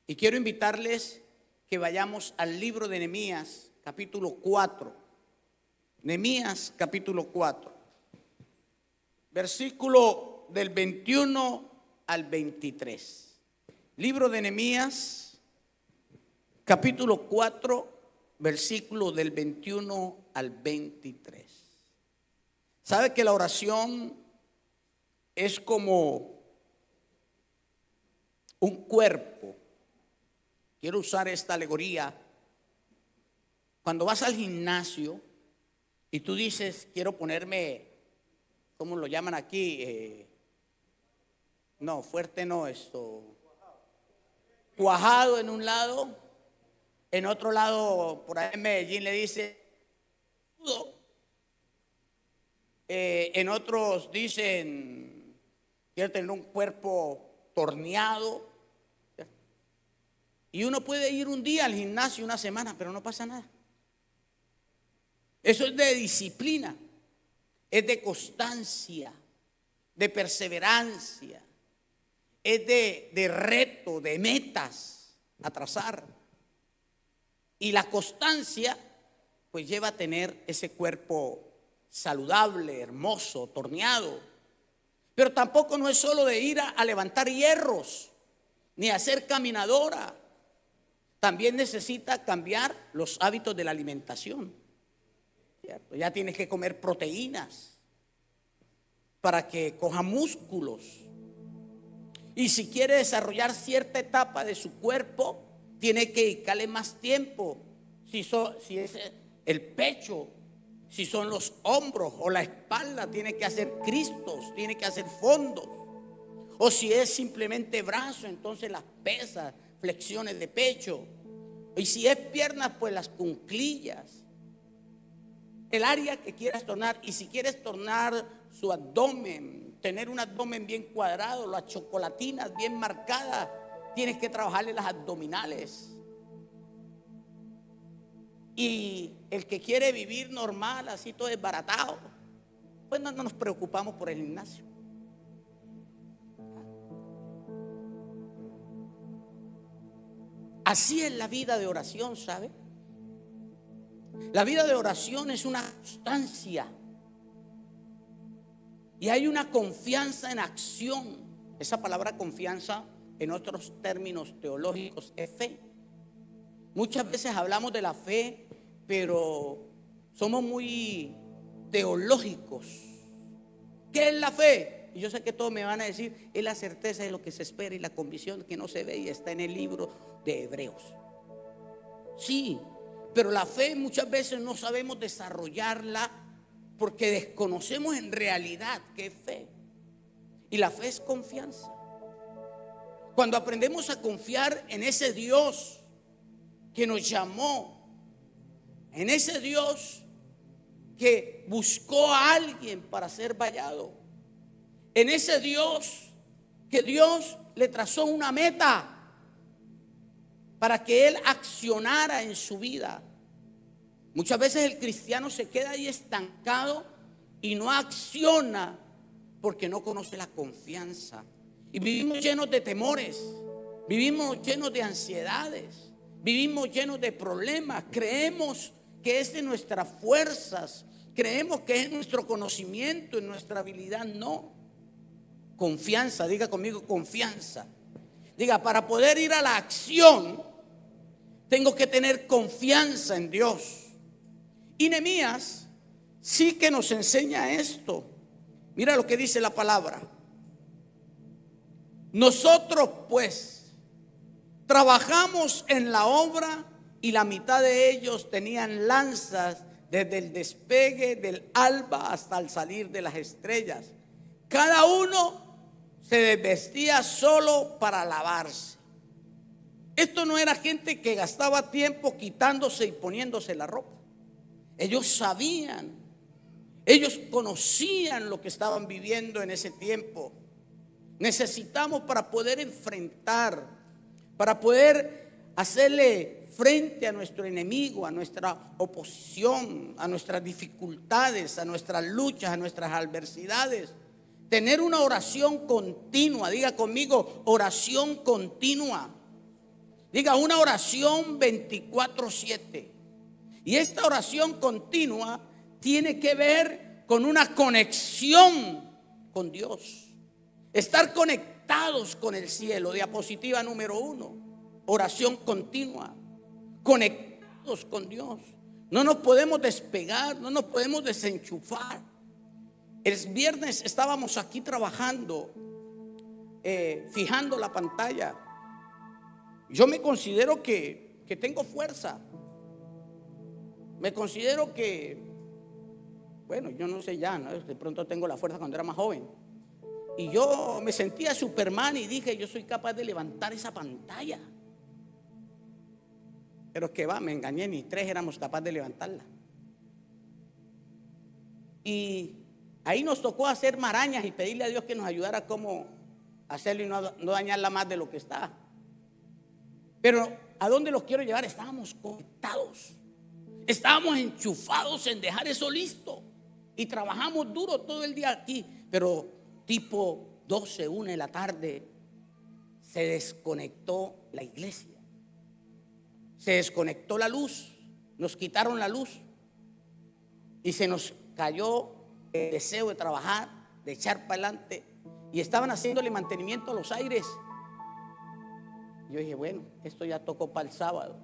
Y quiero invitarles que vayamos al libro de Nehemías, capítulo 4. Nehemías, capítulo 4. Versículo del 21 al 23. Libro de Nehemías, capítulo 4, versículo del 21 al 23. ¿Sabe que la oración es como un cuerpo? Quiero usar esta alegoría. Cuando vas al gimnasio y tú dices, quiero ponerme, ¿cómo lo llaman aquí? No, fuerte no, cuajado en un lado, en otro lado, por ahí en Medellín le dice, en otros dicen, quiero tener un cuerpo torneado. Y uno puede ir un día al gimnasio, una semana, pero no pasa nada. Eso es de disciplina, es de constancia, de perseverancia, es de reto, de metas a trazar. Y la constancia pues lleva a tener ese cuerpo saludable, hermoso, torneado. Pero tampoco no es solo de ir a levantar hierros, ni a hacer caminadora. También necesita cambiar los hábitos de la alimentación, ¿cierto? Ya tienes que comer proteínas para que coja músculos. Y si quiere desarrollar cierta etapa de su cuerpo, tiene que dedicarle más tiempo. Si es el pecho, si son los hombros o la espalda, tiene que hacer cristos, tiene que hacer fondos. O si es simplemente brazo, entonces las pesas, flexiones de pecho. Y si es piernas, pues las cuclillas. El área que quieras tornar. Y si quieres tornar su abdomen, tener un abdomen bien cuadrado, las chocolatinas bien marcadas, tienes que trabajarle las abdominales. Y el que quiere vivir normal, así todo desbaratado, pues no nos preocupamos por el gimnasio. Así es la vida de oración, ¿sabe? La vida de oración es una constancia. Y hay una confianza en acción. Esa palabra confianza, en otros términos teológicos, es fe. Muchas veces hablamos de la fe, pero somos muy teológicos. ¿Qué es la fe? Y yo sé que todos me van a decir, es la certeza de lo que se espera y la convicción que no se ve, y está en el libro de Hebreos. Sí, pero la fe muchas veces no sabemos desarrollarla porque desconocemos en realidad qué es fe. Y la fe es confianza. Cuando aprendemos a confiar en ese Dios que nos llamó, en ese Dios que buscó a alguien para ser vallado, en ese Dios que Dios le trazó una meta para que él accionara en su vida. Muchas veces el cristiano se queda ahí estancado y no acciona porque no conoce la confianza. Y vivimos llenos de temores, vivimos llenos de ansiedades, vivimos llenos de problemas. Creemos que es de nuestras fuerzas, creemos que es nuestro conocimiento, en nuestra habilidad. No. Confianza, diga conmigo, confianza. Diga, para poder ir a la acción, tengo que tener confianza en Dios. Y Nehemías sí que nos enseña esto. Mira lo que dice la palabra. Nosotros pues trabajamos en la obra, y la mitad de ellos tenían lanzas desde el despegue del alba hasta el salir de las estrellas. Cada uno se desvestía solo para lavarse. Esto no era gente que gastaba tiempo quitándose y poniéndose la ropa. Ellos sabían, ellos conocían lo que estaban viviendo en ese tiempo. Necesitamos, para poder enfrentar, para poder hacerle frente a nuestro enemigo, a nuestra oposición, a nuestras dificultades, a nuestras luchas, a nuestras adversidades, tener una oración continua. Diga conmigo, oración continua. Diga, una oración 24/7. Y esta oración continua tiene que ver con una conexión con Dios. Estar conectados con el cielo. Diapositiva número 1. Oración continua. Conectados con Dios. No nos podemos despegar, no nos podemos desenchufar. El viernes estábamos aquí trabajando, fijando la pantalla. Yo me considero que tengo fuerza. Me considero que, bueno, yo no sé ya, ¿no? De pronto tengo la fuerza cuando era más joven. Y yo me sentía Superman y dije, yo soy capaz de levantar esa pantalla. Pero que va, me engañé, ni 3 éramos capaces de levantarla. Y ahí nos tocó hacer marañas y pedirle a Dios que nos ayudara a cómo hacerlo y no dañarla más de lo que está. Pero ¿a dónde los quiero llevar? Estábamos conectados. Estábamos enchufados en dejar eso listo. Y trabajamos duro todo el día aquí. Pero tipo 12, 1 de la tarde se desconectó la iglesia. Se desconectó la luz. Nos quitaron la luz. Y se nos cayó el deseo de trabajar, de echar para adelante. Y estaban haciéndole mantenimiento a los aires. Yo dije, bueno, esto ya tocó para el sábado.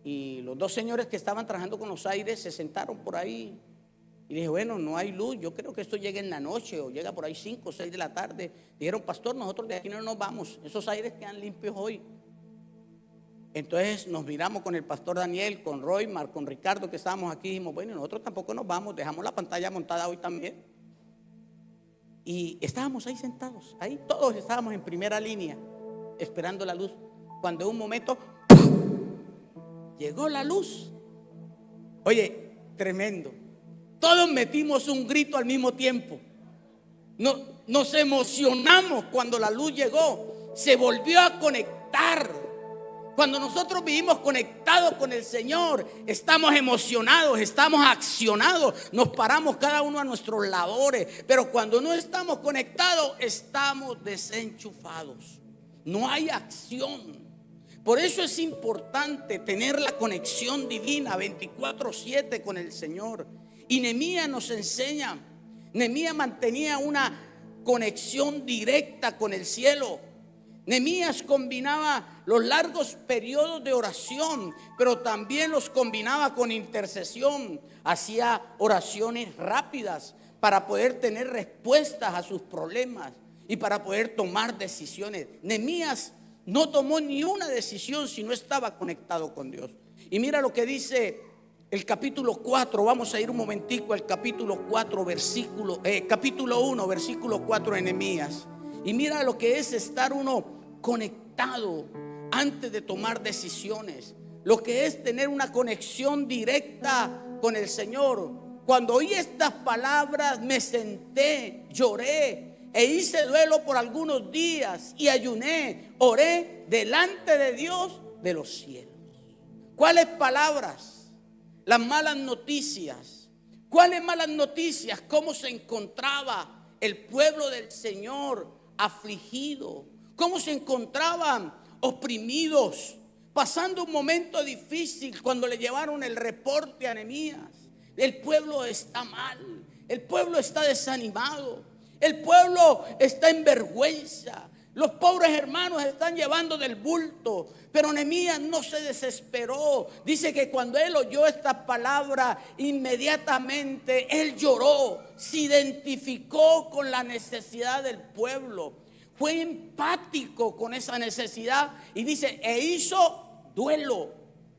Y los 2 señores que estaban trabajando con los aires se sentaron por ahí. Y dije, bueno, no hay luz, yo creo que esto llega en la noche o llega por ahí 5 o 6 de la tarde. Dijeron, pastor, nosotros de aquí no nos vamos, esos aires quedan limpios hoy. Entonces nos miramos con el pastor Daniel, con Roymar, con Ricardo que estábamos aquí. Dijimos, bueno, nosotros tampoco nos vamos, dejamos la pantalla montada hoy también. Y estábamos ahí sentados, ahí todos estábamos en primera línea, esperando la luz. Cuando en un momento llegó la luz. Oye, tremendo. Todos metimos un grito al mismo tiempo. Nos emocionamos cuando la luz llegó. Se volvió a conectar. Cuando nosotros vivimos conectados con el Señor, estamos emocionados, estamos accionados, nos paramos cada uno a nuestros labores. Pero cuando no estamos conectados, estamos desenchufados. No hay acción. Por eso es importante tener la conexión divina 24/7 con el Señor. Y Nehemías nos enseña, Nehemías mantenía una conexión directa con el cielo. Nehemías combinaba los largos periodos de oración, pero también los combinaba con intercesión. Hacía oraciones rápidas para poder tener respuestas a sus problemas y para poder tomar decisiones. Nehemías no tomó ni una decisión si no estaba conectado con Dios. Y mira lo que dice el capítulo 4. Vamos a ir un momentico al capítulo 4, capítulo 1, versículo 4 de Nehemías. Y mira lo que es estar uno conectado antes de tomar decisiones. Lo que es tener una conexión directa con el Señor. Cuando oí estas palabras me senté, lloré e hice duelo por algunos días y ayuné, oré delante de Dios de los cielos. ¿Cuáles palabras? Las malas noticias. ¿Cuáles malas noticias? ¿Cómo se encontraba el pueblo del Señor afligido? ¿Cómo se encontraban oprimidos? Pasando un momento difícil cuando le llevaron el reporte a Nehemías. El pueblo está mal, el pueblo está desanimado, el pueblo está en vergüenza. Los pobres hermanos están llevando del bulto. Pero Nehemías no se desesperó. Dice que cuando él oyó esta palabra, inmediatamente él lloró. Se identificó con la necesidad del pueblo. Fue empático con esa necesidad. Y dice, e hizo duelo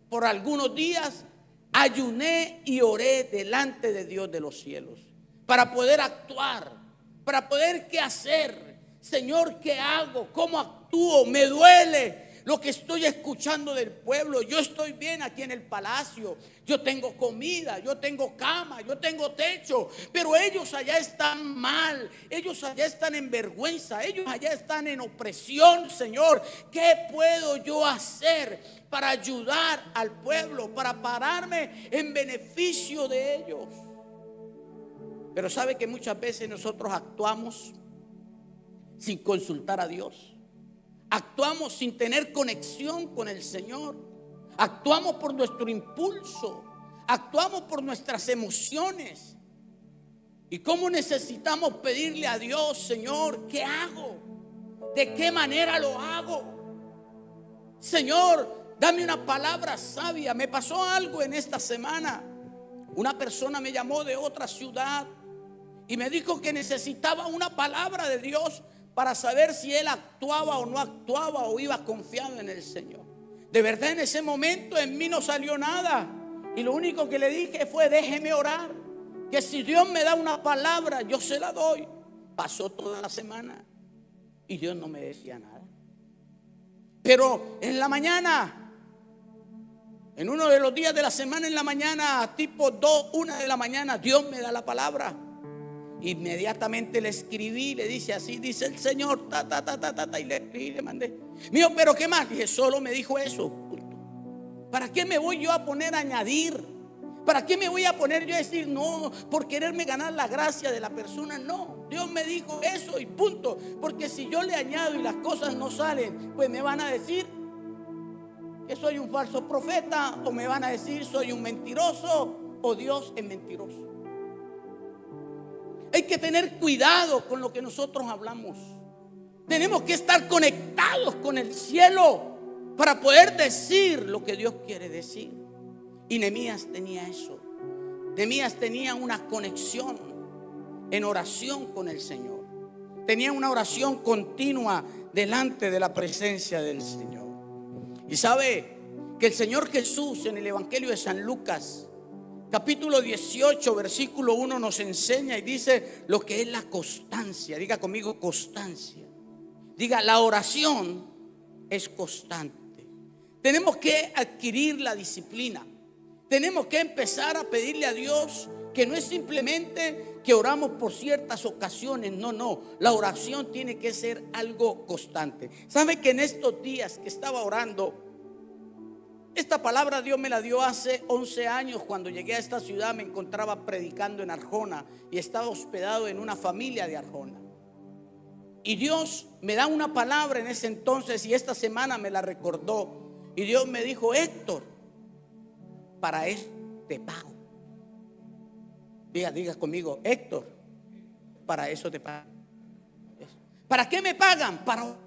por algunos días. Ayuné y oré delante de Dios de los cielos. Para poder actuar. Para poder qué hacer. Señor, ¿qué hago? ¿Cómo actúo? Me duele lo que estoy escuchando del pueblo. Yo estoy bien aquí en el palacio. Yo tengo comida, yo tengo cama, yo tengo techo. Pero ellos allá están mal. Ellos allá están en vergüenza. Ellos allá están en opresión, Señor. ¿Qué puedo yo hacer para ayudar al pueblo? Para pararme en beneficio de ellos. Pero sabe que muchas veces nosotros actuamos sin consultar a Dios. Actuamos sin tener conexión con el Señor. Actuamos por nuestro impulso. Actuamos por nuestras emociones. ¿Y cómo necesitamos pedirle a Dios, Señor, qué hago? ¿De qué manera lo hago? Señor, dame una palabra sabia. Me pasó algo en esta semana. Una persona me llamó de otra ciudad y me dijo que necesitaba una palabra de Dios para saber si él actuaba o no actuaba o iba confiado en el Señor. De verdad, en ese momento en mí no salió nada. Y lo único que le dije fue: déjeme orar, que si Dios me da una palabra, yo se la doy. Pasó toda la semana y Dios no me decía nada. Pero en la mañana, en uno de los días de la semana, en la mañana, tipo 2, 1 de la mañana, Dios me da la palabra. Inmediatamente le escribí, le dice: así dice el Señor, y le escribí, le mandé. Mío, pero ¿qué más? Dije: solo me dijo eso, punto. ¿Para qué me voy yo a poner a añadir? ¿Para qué me voy a poner yo a decir no por quererme ganar la gracia de la persona? No, Dios me dijo eso y punto. Porque si yo le añado y las cosas no salen, pues me van a decir que soy un falso profeta, o me van a decir soy un mentiroso, o Dios es mentiroso. Hay que tener cuidado con lo que nosotros hablamos. Tenemos que estar conectados con el cielo para poder decir lo que Dios quiere decir. Y Nehemías tenía eso. Nehemías tenía una conexión en oración con el Señor. Tenía una oración continua delante de la presencia del Señor. Y sabe que el Señor Jesús en el Evangelio de San Lucas, capítulo 18, versículo 1, nos enseña y dice lo que es la constancia. Diga conmigo: constancia. Diga: la oración es constante. Tenemos que adquirir la disciplina. Tenemos que empezar a pedirle a Dios, que no es simplemente que oramos por ciertas ocasiones. No, la oración tiene que ser algo constante. ¿Sabe que en estos días que estaba orando, esta palabra Dios me la dio hace 11 años? Cuando llegué a esta ciudad me encontraba predicando en Arjona y estaba hospedado en una familia de Arjona. Y Dios me da una palabra en ese entonces y esta semana me la recordó. Y Dios me dijo: Héctor, para eso te pago. Diga conmigo: Héctor, para eso te pago. ¿Para qué me pagan? Para orar.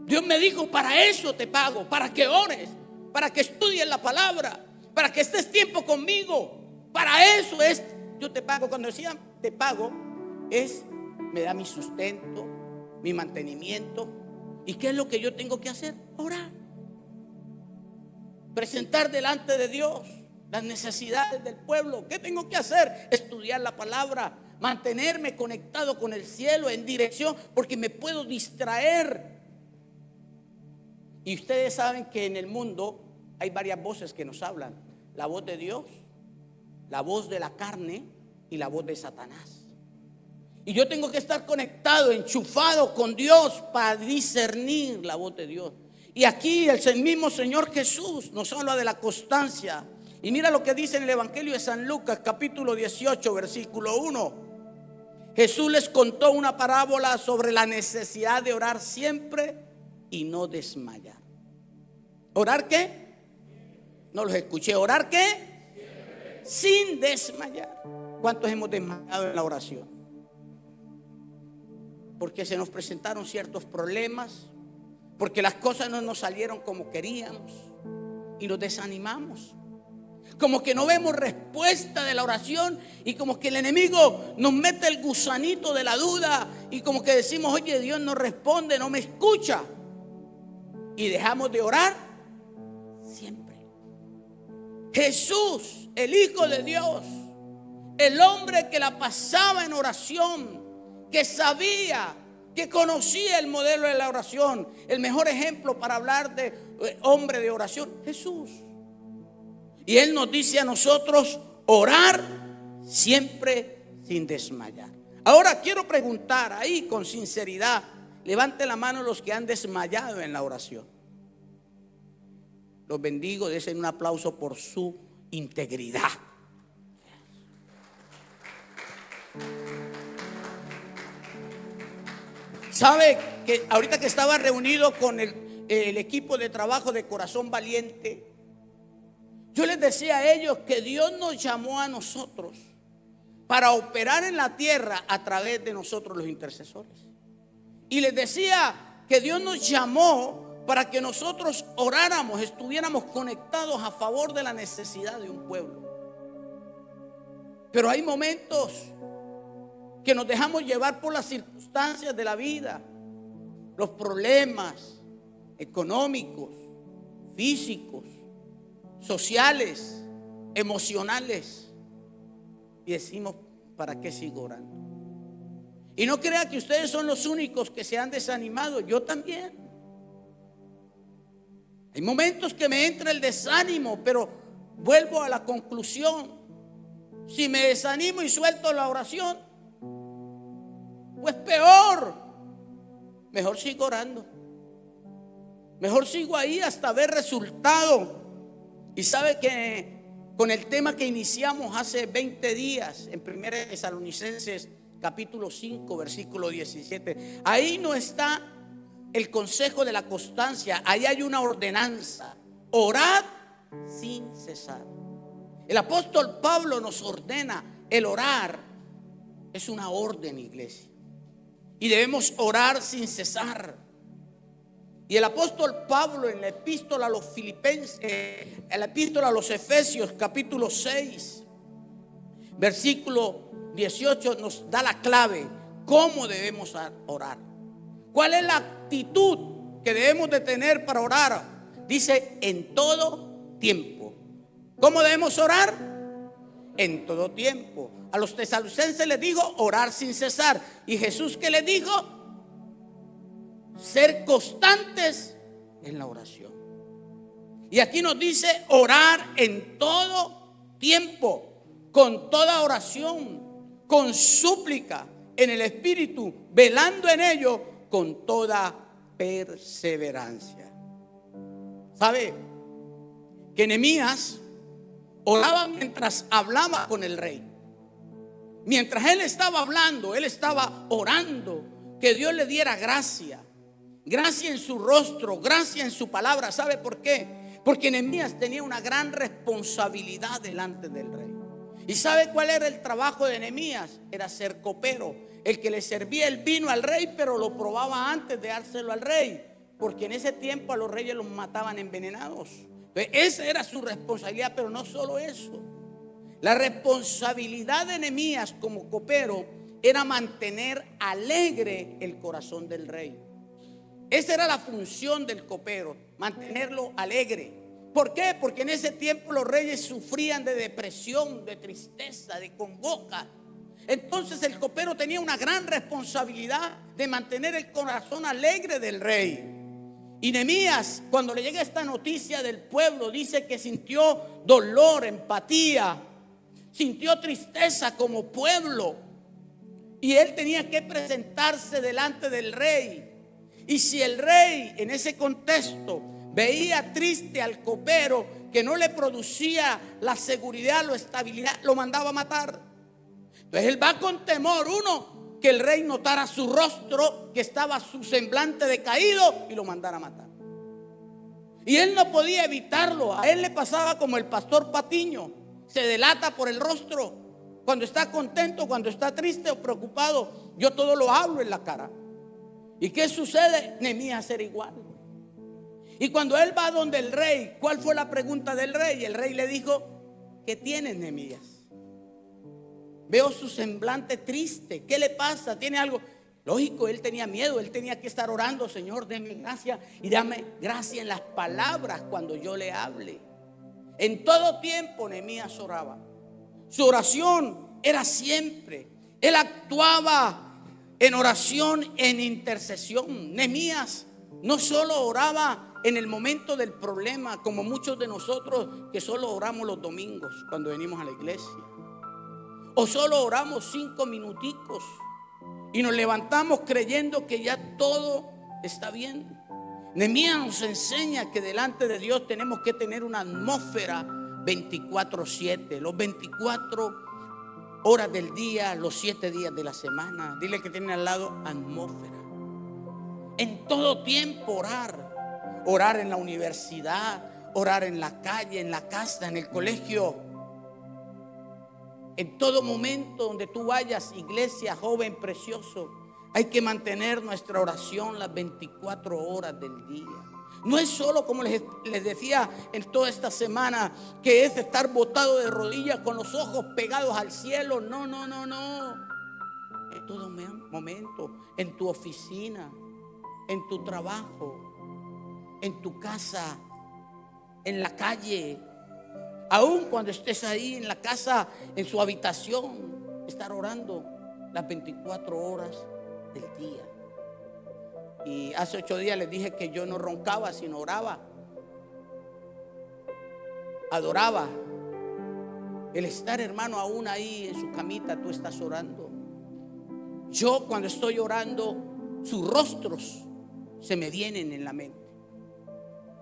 Dios me dijo: para eso te pago, para que ores, para que estudies la palabra, para que estés tiempo conmigo. Para eso es, yo te pago. Cuando decía te pago, me da mi sustento, mi mantenimiento. ¿Y qué es lo que yo tengo que hacer? Orar. Presentar delante de Dios las necesidades del pueblo. ¿Qué tengo que hacer? Estudiar la palabra, mantenerme conectado con el cielo en dirección, porque me puedo distraer. Y ustedes saben que en el mundo hay varias voces que nos hablan: la voz de Dios, la voz de la carne y la voz de Satanás. Y yo tengo que estar conectado, enchufado con Dios para discernir la voz de Dios. Y aquí el mismo Señor Jesús nos habla de la constancia. Y mira lo que dice en el Evangelio de San Lucas, capítulo 18, versículo 1. Jesús les contó una parábola sobre la necesidad de orar siempre y no desmayar. ¿Orar qué? No los escuché. ¿Orar qué? Sin desmayar. ¿Cuántos hemos desmayado en la oración? Porque se nos presentaron ciertos problemas, porque las cosas no nos salieron como queríamos y nos desanimamos. Como que no vemos respuesta de la oración y como que el enemigo nos mete el gusanito de la duda y como que decimos: oye, Dios no responde, no me escucha. Y dejamos de orar siempre. Jesús, el Hijo de Dios, el hombre que la pasaba en oración, que sabía, que conocía el modelo de la oración, el mejor ejemplo para hablar de hombre de oración, Jesús. Y Él nos dice a nosotros: orar siempre sin desmayar. Ahora quiero preguntar ahí con sinceridad, levante la mano los que han desmayado en la oración. Los bendigo, desen un aplauso por su integridad. Sabe que ahorita que estaba reunido con el equipo de trabajo de Corazón Valiente, yo les decía a ellos que Dios nos llamó a nosotros para operar en la tierra a través de nosotros los intercesores. Y les decía que Dios nos llamó para que nosotros oráramos, estuviéramos conectados a favor de la necesidad de un pueblo. Pero hay momentos que nos dejamos llevar por las circunstancias de la vida, los problemas económicos, físicos, sociales, emocionales, y decimos, ¿para qué sigo orando? Y no crea que ustedes son los únicos que se han desanimado, yo también. Hay momentos que me entra el desánimo, pero vuelvo a la conclusión: si me desanimo y suelto la oración, pues peor. Mejor sigo orando, mejor sigo ahí hasta ver resultado. Y sabe que con el tema que iniciamos hace 20 días en 1 Tesalonicenses capítulo 5 versículo 17, ahí no está el consejo de la constancia, ahí hay una ordenanza: orad sin cesar. El apóstol Pablo nos ordena el orar, es una orden, iglesia, y debemos orar sin cesar. Y el apóstol Pablo en la epístola a los Filipenses, en la epístola a los Efesios capítulo 6 versículo 18 nos da la clave cómo debemos orar. ¿Cuál es la actitud que debemos de tener para orar? Dice: en todo tiempo. ¿Cómo debemos orar? En todo tiempo. A los tesalonicenses les dijo orar sin cesar. ¿Y Jesús qué les dijo? Ser constantes en la oración. Y aquí nos dice orar en todo tiempo, con toda oración, con súplica en el Espíritu, velando en ello con toda perseverancia. ¿Sabe que Nehemías oraba mientras hablaba con el rey? Mientras él estaba hablando, él estaba orando que Dios le diera gracia. Gracia en su rostro, gracia en su palabra. ¿Sabe por qué? Porque Nehemías tenía una gran responsabilidad delante del rey. ¿Y sabe cuál era el trabajo de Nehemías? Era ser copero, el que le servía el vino al rey, pero lo probaba antes de dárselo al rey, porque en ese tiempo a los reyes los mataban envenenados. Entonces, esa era su responsabilidad. Pero no solo eso, la responsabilidad de Nehemías como copero era mantener alegre el corazón del rey. Esa era la función del copero, mantenerlo alegre. ¿Por qué? Porque en ese tiempo los reyes sufrían de depresión, de tristeza, de congoja. Entonces el copero tenía una gran responsabilidad de mantener el corazón alegre del rey. Y Nehemías, cuando le llega esta noticia del pueblo, dice que sintió dolor, empatía, sintió tristeza como pueblo. Y él tenía que presentarse delante del rey. Y si el rey en ese contexto veía triste al copero, que no le producía la seguridad, la estabilidad, lo mandaba a matar. Entonces él va con temor, uno, que el rey notara su rostro, que estaba su semblante decaído, y lo mandara a matar. Y él no podía evitarlo. A él le pasaba como el pastor Patiño: se delata por el rostro. Cuando está contento, cuando está triste o preocupado, yo todo lo hablo en la cara. ¿Y qué sucede? Nehemías era igual. Y cuando él va donde el rey, ¿cuál fue la pregunta del rey? El rey le dijo: ¿qué tienes, Nehemías? Veo su semblante triste. ¿Qué le pasa? ¿Tiene algo? Lógico, él tenía miedo. Él tenía que estar orando: Señor, dame gracia, y dame gracia en las palabras cuando yo le hable. En todo tiempo Nehemías oraba. Su oración era siempre. Él actuaba en oración, en intercesión. Nehemías no solo oraba en el momento del problema, como muchos de nosotros que solo oramos los domingos cuando venimos a la iglesia, o solo oramos 5 minuticos y nos levantamos creyendo que ya todo está bien. Nehemías nos enseña que delante de Dios tenemos que tener una atmósfera 24/7, los 24 horas del día, los 7 días de la semana. Dile que tiene al lado: atmósfera. En todo tiempo orar. Orar en la universidad, orar en la calle, en la casa, en el colegio. En todo momento donde tú vayas, iglesia, joven precioso, hay que mantener nuestra oración las 24 horas del día. No es solo, como les decía en toda esta semana, que es estar botado de rodillas con los ojos pegados al cielo. No. En todo momento, en tu oficina, en tu trabajo, en tu casa, en la calle, aún cuando estés ahí en la casa, en su habitación, estar orando las 24 horas del día. Y hace 8 días les dije que yo no roncaba, sino oraba, adoraba. El estar, hermano, aún ahí en su camita, tú estás orando. Yo, cuando estoy orando, sus rostros se me vienen en la mente.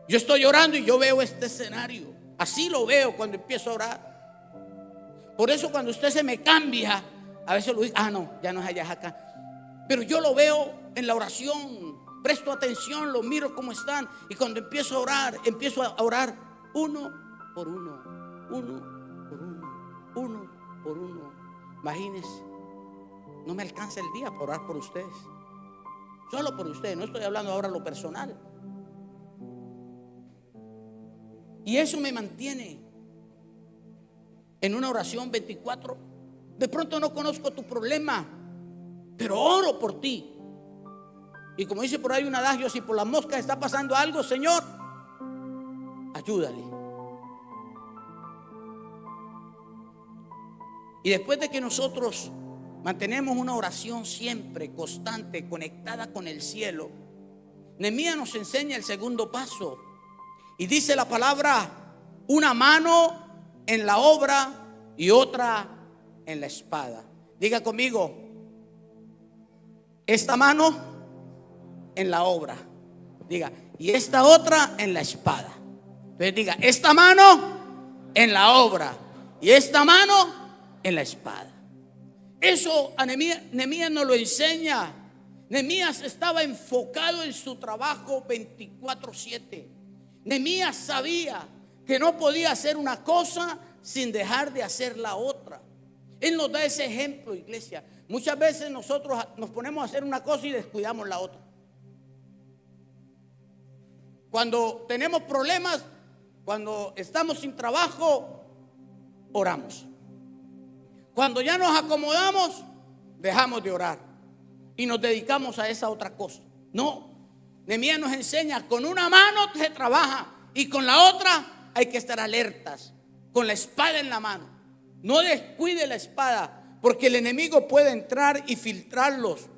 Yo estoy orando y yo veo este escenario. Así lo veo cuando empiezo a orar. Por eso cuando usted se me cambia, a veces lo digo, no, ya no es allá, es acá. Pero yo lo veo en la oración, presto atención, lo miro cómo están. Y cuando empiezo a orar uno por uno, uno por uno, uno por uno. Imagínense, no me alcanza el día para orar por ustedes. Solo por ustedes, no estoy hablando ahora lo personal. Y eso me mantiene en una oración 24. De pronto no conozco tu problema, pero oro por ti. Y como dice por ahí un adagio, si por la mosca está pasando algo, Señor, ayúdale. Y después de que nosotros mantenemos una oración siempre constante, conectada con el cielo, Nehemías nos enseña el segundo paso. Y dice la palabra: una mano en la obra y otra en la espada. Diga conmigo: esta mano en la obra. Diga: y esta otra en la espada. Entonces diga: esta mano en la obra y esta mano en la espada. Eso a Nehemías nos lo enseña. Nehemías estaba enfocado en su trabajo 24/7. Nehemías sabía que no podía hacer una cosa sin dejar de hacer la otra. Él nos da ese ejemplo, iglesia. Muchas veces nosotros nos ponemos a hacer una cosa y descuidamos la otra. Cuando tenemos problemas, cuando estamos sin trabajo, oramos. Cuando ya nos acomodamos, dejamos de orar y nos dedicamos a esa otra cosa. No. Nehemías nos enseña: con una mano se trabaja y con la otra hay que estar alertas, con la espada en la mano. No descuide la espada, porque el enemigo puede entrar y filtrarlos.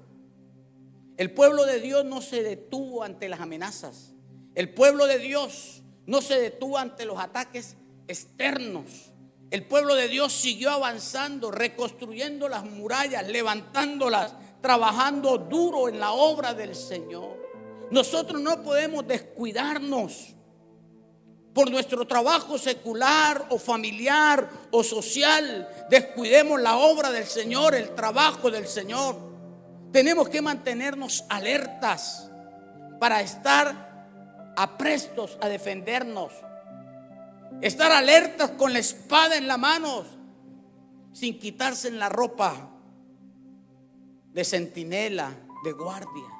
El pueblo de Dios no se detuvo ante las amenazas. El pueblo de Dios no se detuvo ante los ataques externos. El pueblo de Dios siguió avanzando, reconstruyendo las murallas, levantándolas, trabajando duro en la obra del Señor. Nosotros no podemos descuidarnos por nuestro trabajo secular o familiar o social. Descuidemos la obra del Señor, el trabajo del Señor. Tenemos que mantenernos alertas para estar aprestos a defendernos. Estar alertas con la espada en la mano, sin quitarse en la ropa de centinela, de guardias.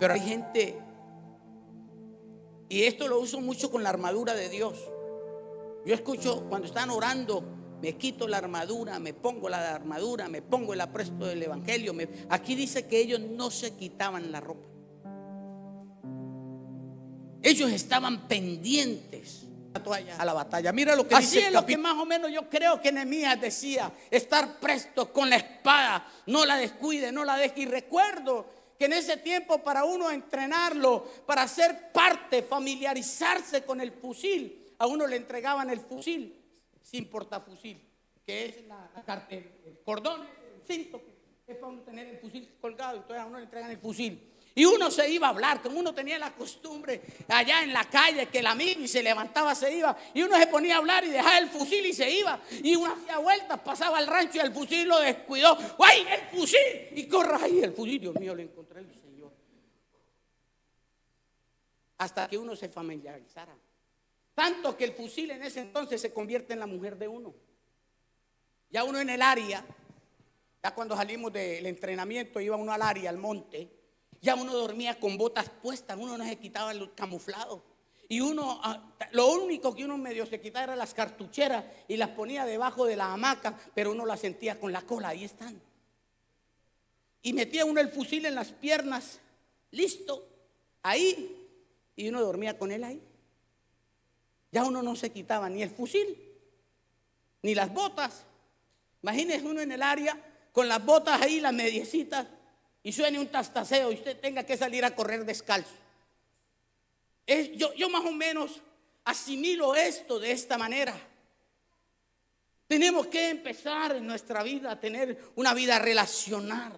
Pero hay gente, y esto lo uso mucho con la armadura de Dios. Yo escucho cuando están orando: me quito la armadura, me pongo la armadura, me pongo el apresto del evangelio. Aquí dice que ellos no se quitaban la ropa. Ellos estaban pendientes a la batalla. Mira lo que Así dice. es lo que más o menos yo creo que Nehemías decía: estar presto con la espada, no la descuide, no la deje. Y recuerdo que en ese tiempo, para uno entrenarlo, para ser parte, familiarizarse con el fusil, a uno le entregaban el fusil sin portafusil, que es el cordón, el cinto, que es para uno tener el fusil colgado. Entonces a uno le entregan el fusil. Y uno se iba a hablar, como uno tenía la costumbre allá en la calle, que el amigo, y se levantaba, se iba, y uno se ponía a hablar y dejaba el fusil y se iba, y uno hacía vueltas, pasaba al rancho y el fusil lo descuidó. ¡Ay, el fusil! Y corra ahí el fusil. Dios mío, lo encontré, el Señor. hasta que uno se familiarizara. Tanto que el fusil en ese entonces se convierte en la mujer de uno. Ya uno en el área, ya cuando salimos del entrenamiento, iba uno al área, al monte, ya uno dormía con botas puestas, uno no se quitaba el camuflado. Y uno, lo único que uno medio se quitaba era las cartucheras y las ponía debajo de la hamaca, pero uno las sentía con la cola, ahí están. Y metía uno el fusil en las piernas, listo, ahí, y uno dormía con él ahí. Ya uno no se quitaba ni el fusil, ni las botas. Imagínese uno en el área con las botas ahí, las mediecitas, y suene un tastaseo y usted tenga que salir a correr descalzo. Yo más o menos asimilo esto de esta manera. Tenemos que empezar en nuestra vida a tener una vida relacional.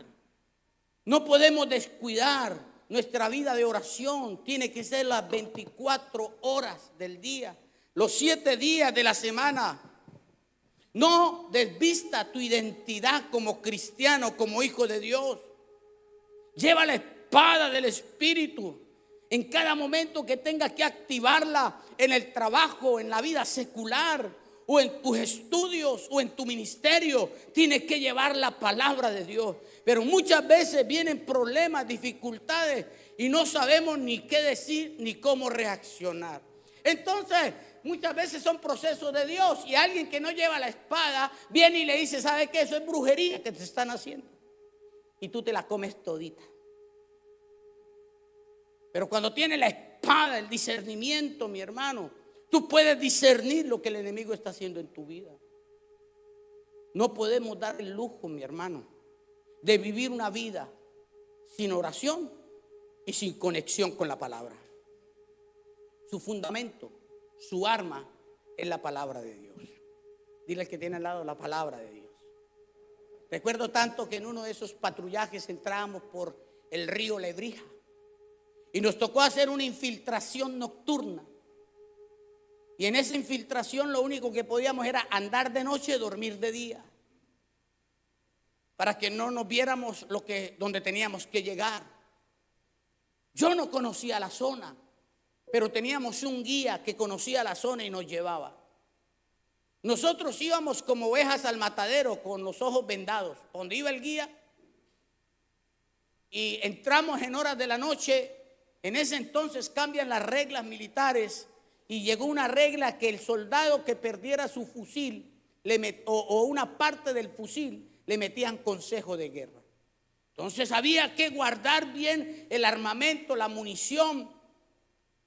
No podemos descuidar nuestra vida de oración. Tiene que ser las 24 horas del día, los 7 días de la semana. No desvista tu identidad como cristiano, como hijo de Dios. Lleva la espada del Espíritu. En cada momento que tengas que activarla, en el trabajo, en la vida secular, o en tus estudios, o en tu ministerio, tienes que llevar la palabra de Dios. Pero muchas veces vienen problemas, dificultades, y no sabemos ni qué decir ni cómo reaccionar. Entonces, muchas veces son procesos de Dios, y alguien que no lleva la espada viene y le dice: ¿sabe qué? Eso es brujería que te están haciendo, y tú te la comes todita. Pero cuando tienes la espada, el discernimiento, mi hermano, tú puedes discernir lo que el enemigo está haciendo en tu vida. No podemos dar el lujo, mi hermano, de vivir una vida sin oración y sin conexión con la palabra. Su fundamento, su arma es la palabra de Dios. Dile al que tiene al lado: la palabra de Dios. Recuerdo tanto que en uno de esos patrullajes entrábamos por el río Lebrija y nos tocó hacer una infiltración nocturna. Y en esa infiltración lo único que podíamos era andar de noche y dormir de día, para que no nos viéramos donde teníamos que llegar. Yo no conocía la zona, pero teníamos un guía que conocía la zona y nos llevaba. Nosotros íbamos como ovejas al matadero con los ojos vendados, donde iba el guía, y entramos en horas de la noche. En ese entonces cambian las reglas militares y llegó una regla que el soldado que perdiera su fusil o una parte del fusil le metían consejo de guerra. Entonces había que guardar bien el armamento, la munición.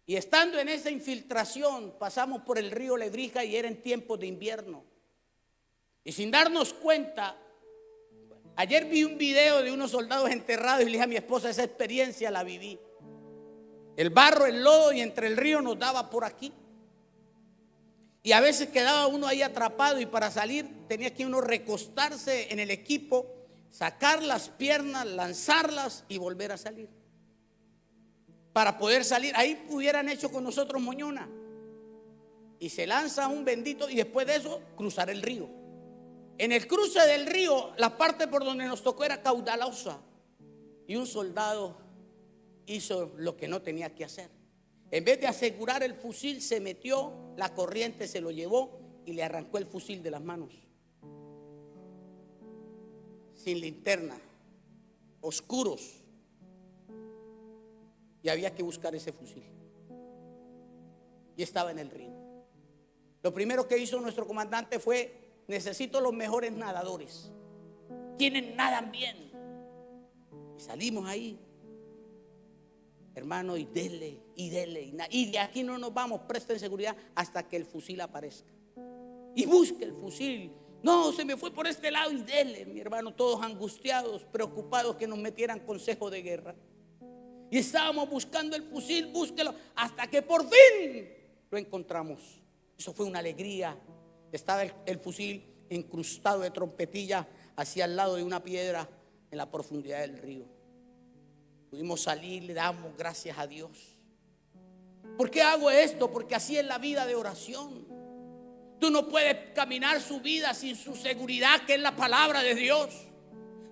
Y estando en esa infiltración pasamos por el río Lebrija y era en tiempos de invierno. Y sin darnos cuenta, ayer vi un video de unos soldados enterrados y le dije a mi esposa: esa experiencia la viví. El barro, el lodo y entre el río nos daba por aquí. Y a veces quedaba uno ahí atrapado y para salir tenía que uno recostarse en el equipo, sacar las piernas, lanzarlas y volver a salir. Para poder salir, ahí hubieran hecho con nosotros moñona. Y se lanza un bendito y después de eso cruzar el río. En el cruce del río, la parte por donde nos tocó era caudalosa. Y un soldado hizo lo que no tenía que hacer. En vez de asegurar el fusil, se metió, la corriente se lo llevó y le arrancó el fusil de las manos. Sin linterna, oscuros. Y había que buscar ese fusil. Y estaba en el río. Lo primero que hizo nuestro comandante fue: necesito los mejores nadadores. ¿Quiénes nadan bien? Y salimos ahí, hermano, y dele, y de aquí no nos vamos, presten seguridad hasta que el fusil aparezca. Y busque el fusil. No, se me fue por este lado, y dele, mi hermano, todos angustiados, preocupados que nos metieran consejo de guerra. Y estábamos buscando el fusil, búsquelo, hasta que por fin lo encontramos. Eso fue una alegría. Estaba el fusil incrustado de trompetilla hacia el lado de una piedra en la profundidad del río. Pudimos salir, le damos gracias a Dios. ¿Por qué hago esto? Porque así es la vida de oración. Tú no puedes caminar su vida sin su seguridad, que es la palabra de Dios.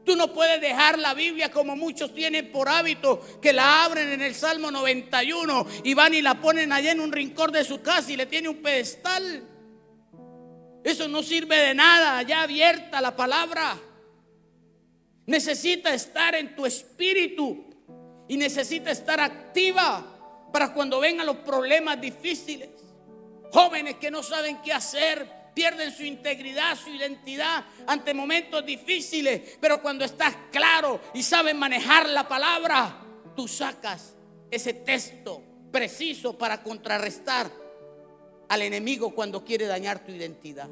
Tú no puedes dejar la Biblia como muchos tienen por hábito, que la abren en el Salmo 91 y van y la ponen allá en un rincón de su casa y le tiene un pedestal. Eso no sirve de nada, allá abierta la palabra. Necesita estar en tu espíritu y necesita estar activa para cuando vengan los problemas difíciles. Jóvenes que no saben qué hacer, pierden su integridad, su identidad ante momentos difíciles, pero cuando estás claro y sabes manejar la palabra, tú sacas ese texto preciso para contrarrestar al enemigo cuando quiere dañar tu identidad.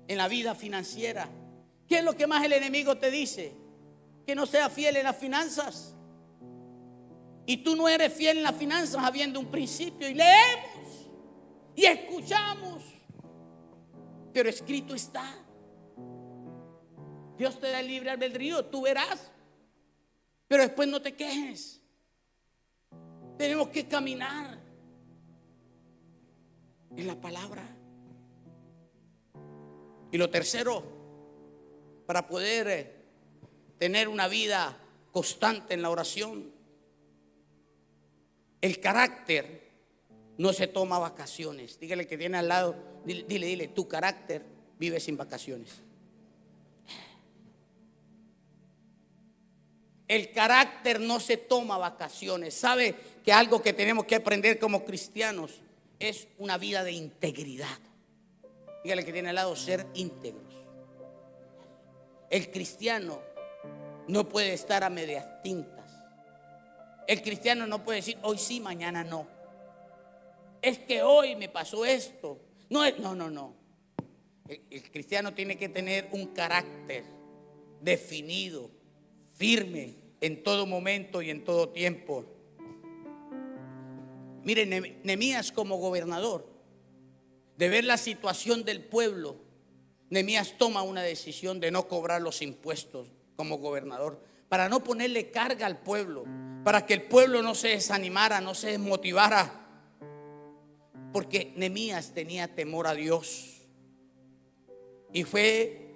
En la vida financiera, ¿qué es lo que más el enemigo te dice? Que no seas fiel en las finanzas. Y tú no eres fiel en las finanzas habiendo un principio, y leemos y escuchamos, pero escrito está. Dios te da el libre albedrío, tú verás, pero después no te quejes. Tenemos que caminar en la palabra. Y lo tercero, para poder tener una vida constante en la oración, el carácter no se toma vacaciones. Dígale que tiene al lado, dile, tu carácter vive sin vacaciones. El carácter no se toma vacaciones. ¿Sabe que algo que tenemos que aprender como cristianos es una vida de integridad? Dígale que tiene al lado, ser íntegros. El cristiano no puede estar a medias tintas. El cristiano no puede decir hoy sí, mañana no. Es que hoy me pasó esto. No. El cristiano tiene que tener un carácter definido, firme en todo momento y en todo tiempo. Miren, Nehemías como gobernador, de ver la situación del pueblo, Nehemías toma una decisión de no cobrar los impuestos como gobernador, para no ponerle carga al pueblo, para que el pueblo no se desanimara, no se desmotivara. Porque Nehemías tenía temor a Dios y fue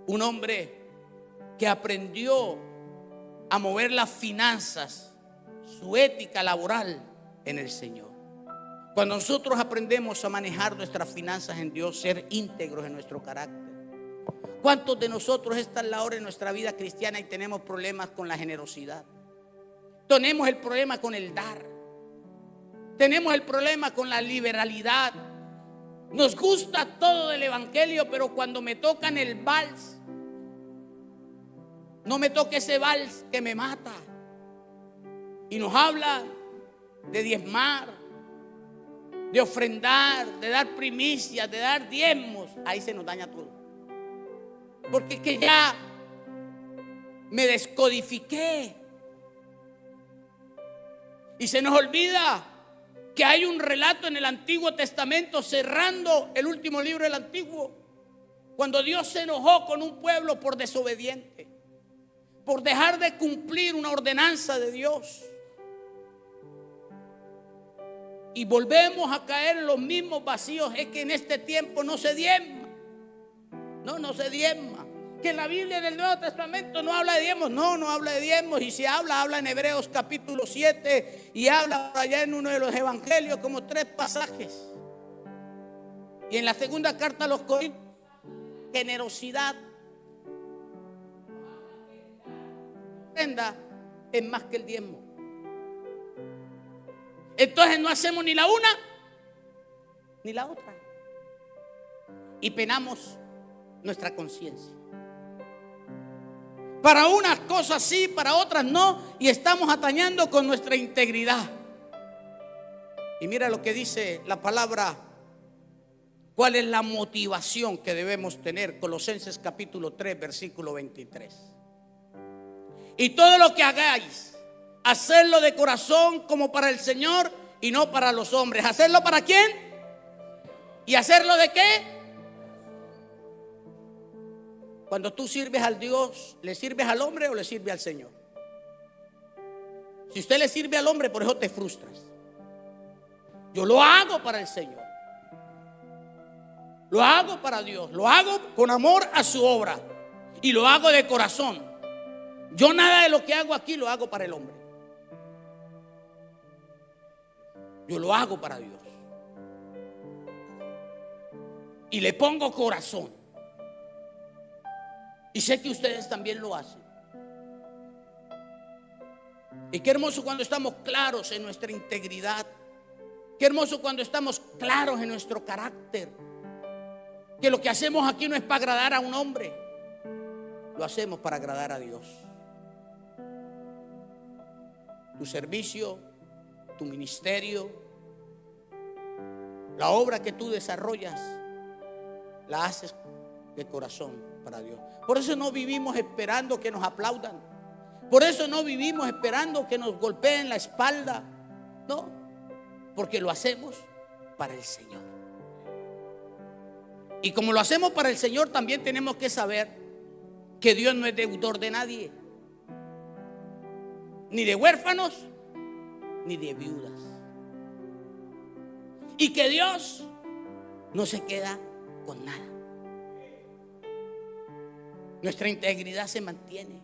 un hombre que aprendió a mover las finanzas, su ética laboral en el Señor. Cuando nosotros aprendemos a manejar nuestras finanzas en Dios, ser íntegros en nuestro carácter. ¿Cuántos de nosotros esta es la hora en nuestra vida cristiana y tenemos problemas con la generosidad? Tenemos el problema con el dar. Tenemos el problema con la liberalidad. Nos gusta todo del evangelio, pero cuando me tocan el vals, no me toque ese vals que me mata. Y nos habla de diezmar, de ofrendar, de dar primicias, de dar diezmos. Ahí se nos daña todo. Porque es que ya me descodifiqué. Y se nos olvida que hay un relato en el Antiguo Testamento, cerrando el último libro del Antiguo, cuando Dios se enojó con un pueblo por desobediente, por dejar de cumplir una ordenanza de Dios. Y volvemos a caer en los mismos vacíos. Es que en este tiempo no se diezma. No se diezma. Que la Biblia en el Nuevo Testamento no habla de diezmos. No habla de diezmos. Y si habla en Hebreos capítulo 7. Y habla allá en uno de los evangelios como 3 pasajes. Y en la segunda carta a los Corintios, generosidad. Ofrenda es más que el diezmo. Entonces no hacemos ni la una ni la otra. Y penamos nuestra conciencia. Para unas cosas sí, para otras no. Y estamos atañando con nuestra integridad. Y mira lo que dice la palabra. ¿Cuál es la motivación que debemos tener? Colosenses capítulo 3, versículo 23. Y todo lo que hagáis, hacerlo de corazón como para el Señor y no para los hombres. ¿Hacerlo para quién? ¿Y hacerlo de qué? Cuando tú sirves al Dios, ¿le sirves al hombre o le sirves al Señor? Si usted le sirve al hombre, por eso te frustras. Yo lo hago para el Señor. Lo hago para Dios, lo hago con amor a su obra y lo hago de corazón. Yo nada de lo que hago aquí lo hago para el hombre. Yo lo hago para Dios. Y le pongo corazón. Y sé que ustedes también lo hacen. Y qué hermoso cuando estamos claros en nuestra integridad. Qué hermoso cuando estamos claros en nuestro carácter. Que lo que hacemos aquí no es para agradar a un hombre. Lo hacemos para agradar a Dios. Tu servicio, tu ministerio, la obra que tú desarrollas, la haces de corazón para Dios. Por eso no vivimos esperando que nos aplaudan. Por eso no vivimos esperando que nos golpeen la espalda. No, porque lo hacemos para el Señor. Y como lo hacemos para el Señor, también tenemos que saber que Dios no es deudor de nadie, ni de huérfanos, ni de viudas. Y que Dios no se queda con nada. Nuestra integridad se mantiene.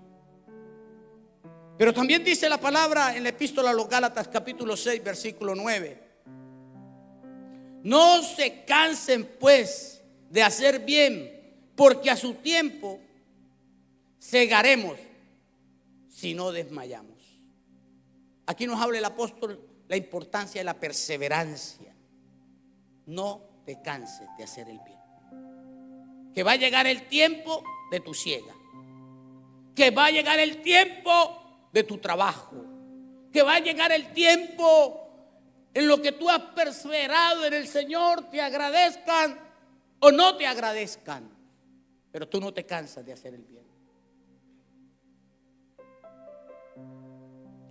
Pero también dice la palabra en la epístola a los Gálatas capítulo 6 versículo 9: no se cansen pues de hacer bien, porque a su tiempo segaremos si no desmayamos. Aquí nos habla el apóstol la importancia de la perseverancia. No te canses de hacer el bien, que va a llegar el tiempo de tu siega, que va a llegar el tiempo de tu trabajo, que va a llegar el tiempo en lo que tú has perseverado en el Señor, te agradezcan o no te agradezcan, pero tú no te cansas de hacer el bien.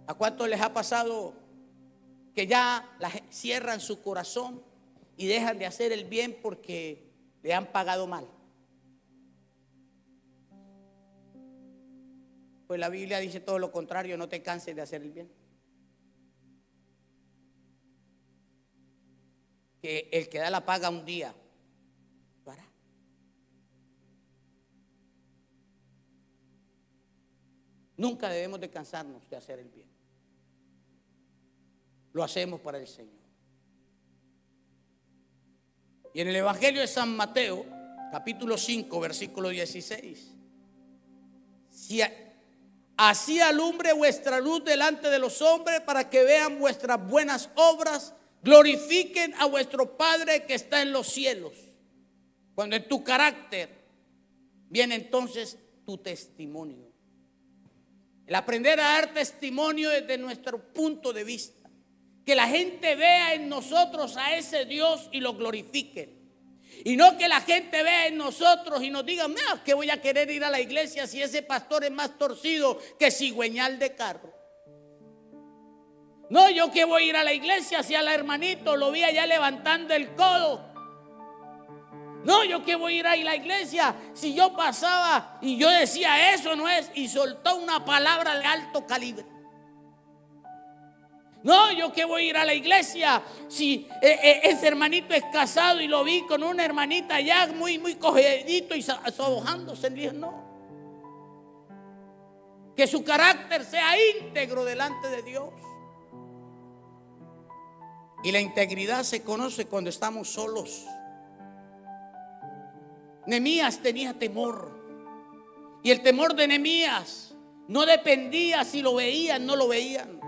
¿A cuántos les ha pasado que ya cierran su corazón y dejan de hacer el bien porque le han pagado mal? Pues la Biblia dice todo lo contrario: no te canses de hacer el bien. Que el que da la paga un día lo hará. Nunca debemos de cansarnos de hacer el bien. Lo hacemos para el Señor. Y en el Evangelio de San Mateo, capítulo 5, versículo 16: si así alumbre vuestra luz delante de los hombres, para que vean vuestras buenas obras, glorifiquen a vuestro Padre que está en los cielos. Cuando en tu carácter viene entonces tu testimonio. El aprender a dar testimonio desde nuestro punto de vista. Que la gente vea en nosotros a ese Dios y lo glorifiquen. Y no que la gente vea en nosotros y nos diga: mira, que voy a querer ir a la iglesia si ese pastor es más torcido que cigüeñal de carro. No, yo que voy a ir a la iglesia si al hermanito lo vi allá levantando el codo. No, yo que voy a ir a la iglesia si yo pasaba y yo decía eso no es, y soltó una palabra de alto calibre. No, yo que voy a ir a la iglesia si ese hermanito es casado y lo vi con una hermanita ya muy cogidito y sobojándose. No, que su carácter sea íntegro delante de Dios. Y la integridad se conoce cuando estamos solos. Nehemías tenía temor, y el temor de Nehemías no dependía si lo veían o no lo veían.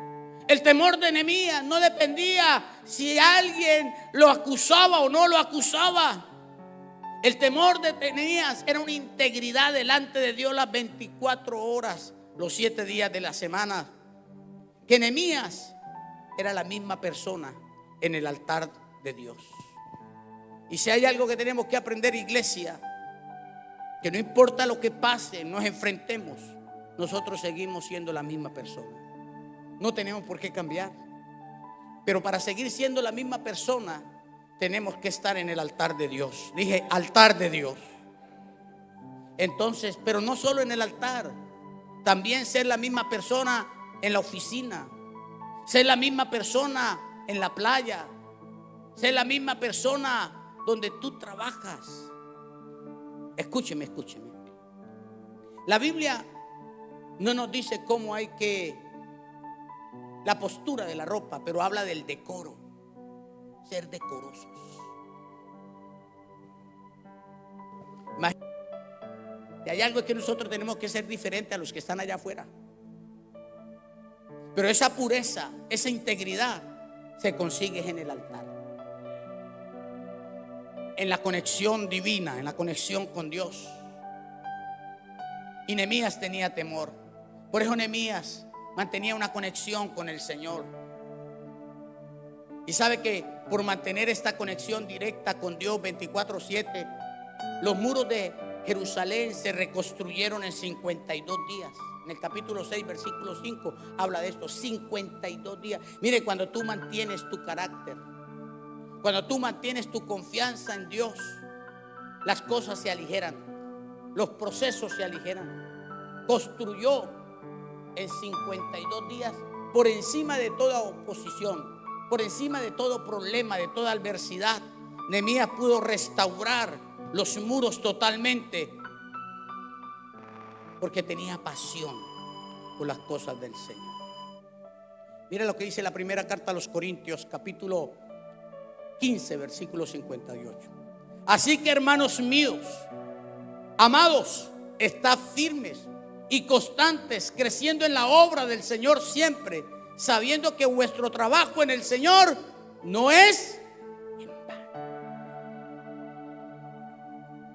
El temor de Nehemías no dependía si alguien lo acusaba o no lo acusaba. El temor de Nehemías era una integridad delante de Dios las 24 horas, los 7 días de la semana. Que Nehemías era la misma persona en el altar de Dios. Y si hay algo que tenemos que aprender, iglesia, que no importa lo que pase, nos enfrentemos, nosotros seguimos siendo la misma persona. No tenemos por qué cambiar. Pero para seguir siendo la misma persona, tenemos que estar en el altar de Dios. Dije, altar de Dios. Entonces, pero no solo en el altar, también ser la misma persona en la oficina, ser la misma persona en la playa, ser la misma persona donde tú trabajas. Escúcheme, escúcheme. La Biblia no nos dice cómo hay que, la postura de la ropa, pero habla del decoro, ser decorosos. Y hay algo que nosotros tenemos que ser diferente a los que están allá afuera. Pero esa pureza, esa integridad se consigue en el altar, en la conexión divina, en la conexión con Dios. Y Nehemías tenía temor. Por eso Nehemías mantenía una conexión con el Señor. Y sabe que por mantener esta conexión directa con Dios 24/7, los muros de Jerusalén se reconstruyeron en 52 días. En el capítulo 6, versículo 5, habla de esto, 52 días. Mire, cuando tú mantienes tu carácter, cuando tú mantienes tu confianza en Dios, las cosas se aligeran, los procesos se aligeran. Construyó en 52 días, por encima de toda oposición, por encima de todo problema, de toda adversidad. Nehemías pudo restaurar los muros totalmente, porque tenía pasión por las cosas del Señor. Mira lo que dice la primera carta a los Corintios, capítulo 15, versículo 58. Así que, hermanos míos, amados, estad firmes y constantes, creciendo en la obra del Señor siempre, sabiendo que vuestro trabajo en el Señor no es en vano.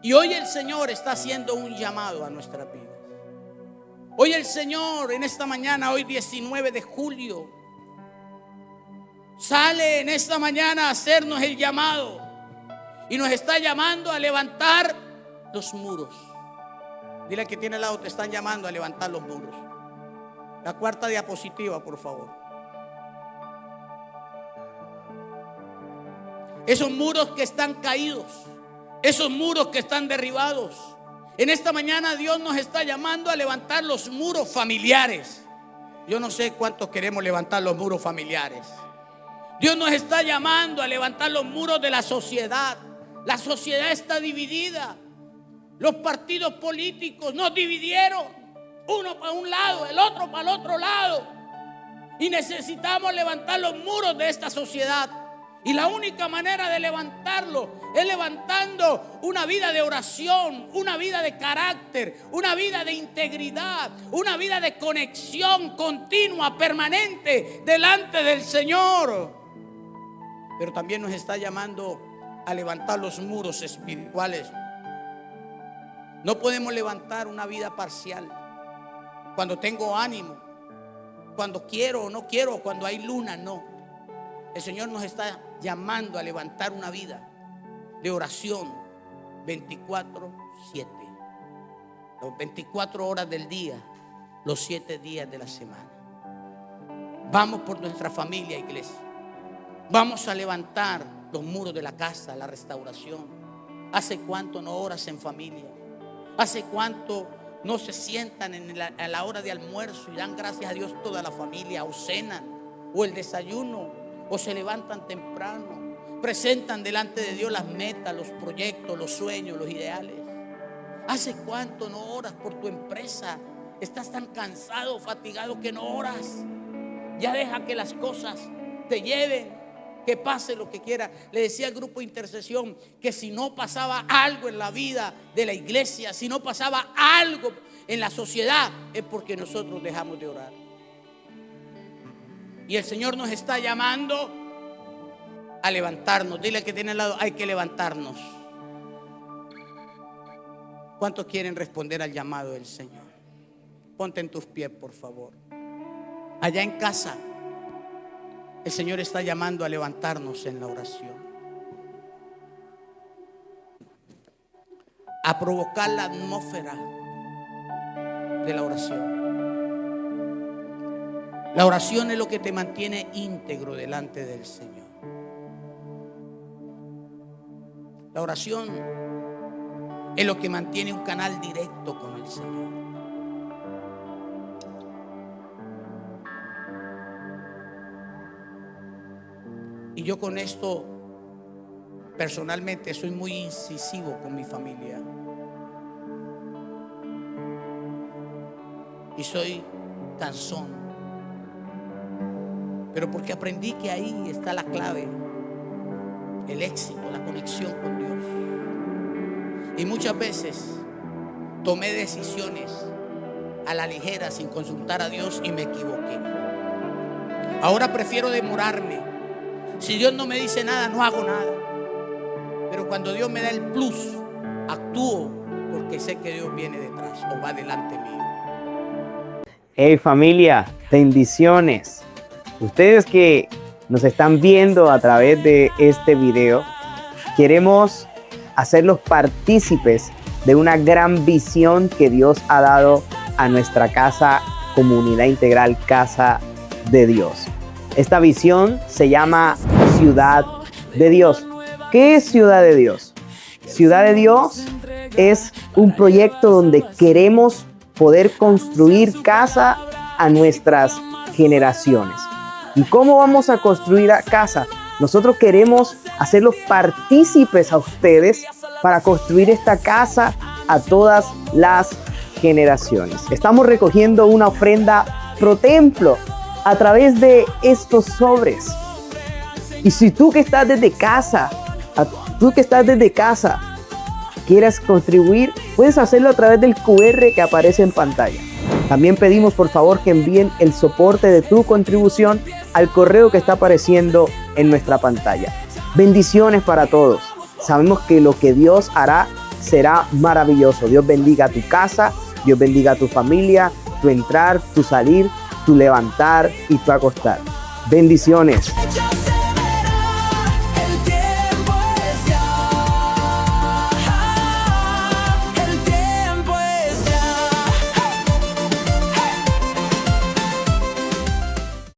Y hoy el Señor está haciendo un llamado a nuestras vidas. Hoy el Señor, en esta mañana, hoy 19 de julio, sale en esta mañana a hacernos el llamado y nos está llamando a levantar los muros. Dile al que tiene al lado, te están llamando a levantar los muros. La cuarta diapositiva, por favor. Esos muros que están caídos, esos muros que están derribados. En esta mañana Dios nos está llamando a levantar los muros familiares. Yo no sé cuántos queremos levantar los muros familiares. Dios nos está llamando a levantar los muros de la sociedad. La sociedad está dividida. Los partidos políticos nos dividieron, uno para un lado, el otro para el otro lado. Y necesitamos levantar los muros de esta sociedad. Y la única manera de levantarlo es levantando una vida de oración, una vida de carácter, una vida de integridad, una vida de conexión continua, permanente delante del Señor. Pero también nos está llamando a levantar los muros espirituales. No podemos levantar una vida parcial. Cuando tengo ánimo, cuando quiero o no quiero, cuando hay luna, no. El Señor nos está llamando a levantar una vida de oración 24/7. Las 24 horas del día, los 7 días de la semana. Vamos por nuestra familia, iglesia. Vamos a levantar los muros de la casa, la restauración. ¿Hace cuánto no oras en familia? ¿Hace cuánto no se sientan a la hora de almuerzo y dan gracias a Dios toda la familia? O cenan, o el desayuno, o se levantan temprano, presentan delante de Dios las metas, los proyectos, los sueños, los ideales. ¿Hace cuánto no oras por tu empresa? Estás tan cansado, fatigado que no oras. Ya deja que las cosas te lleven, que pase lo que quiera. Le decía al grupo de intercesión que si no pasaba algo en la vida de la iglesia, si no pasaba algo en la sociedad, es porque nosotros dejamos de orar. Y el Señor nos está llamando a levantarnos. Dile al que tiene al lado, hay que levantarnos. ¿Cuántos quieren responder al llamado del Señor? Ponte en tus pies, por favor. Allá en casa, el Señor está llamando a levantarnos en la oración, a provocar la atmósfera de la oración. La oración es lo que te mantiene íntegro delante del Señor. La oración es lo que mantiene un canal directo con el Señor. Y yo con esto personalmente soy muy incisivo con mi familia. Y soy cansón. Pero porque aprendí que ahí está la clave, el éxito, la conexión con Dios. Y muchas veces tomé decisiones a la ligera sin consultar a Dios y me equivoqué. Ahora prefiero demorarme. Si Dios no me dice nada, no hago nada. Pero cuando Dios me da el plus, actúo porque sé que Dios viene detrás o va delante mío. Hey familia, bendiciones. Ustedes que nos están viendo a través de este video, queremos hacerlos partícipes de una gran visión que Dios ha dado a nuestra casa, Comunidad Integral Casa de Dios. Esta visión se llama Ciudad de Dios. ¿Qué es Ciudad de Dios? Ciudad de Dios es un proyecto donde queremos poder construir casa a nuestras generaciones. ¿Y cómo vamos a construir casa? Nosotros queremos hacerlos partícipes a ustedes para construir esta casa a todas las generaciones. Estamos recogiendo una ofrenda pro templo a través de estos sobres. Y si tú que estás desde casa, quieres contribuir, puedes hacerlo a través del QR que aparece en pantalla. También pedimos por favor que envíen el soporte de tu contribución al correo que está apareciendo en nuestra pantalla. Bendiciones para todos. Sabemos que lo que Dios hará será maravilloso. Dios bendiga tu casa, Dios bendiga tu familia, tu entrar, tu salir, tu levantar y tu acostar. Bendiciones.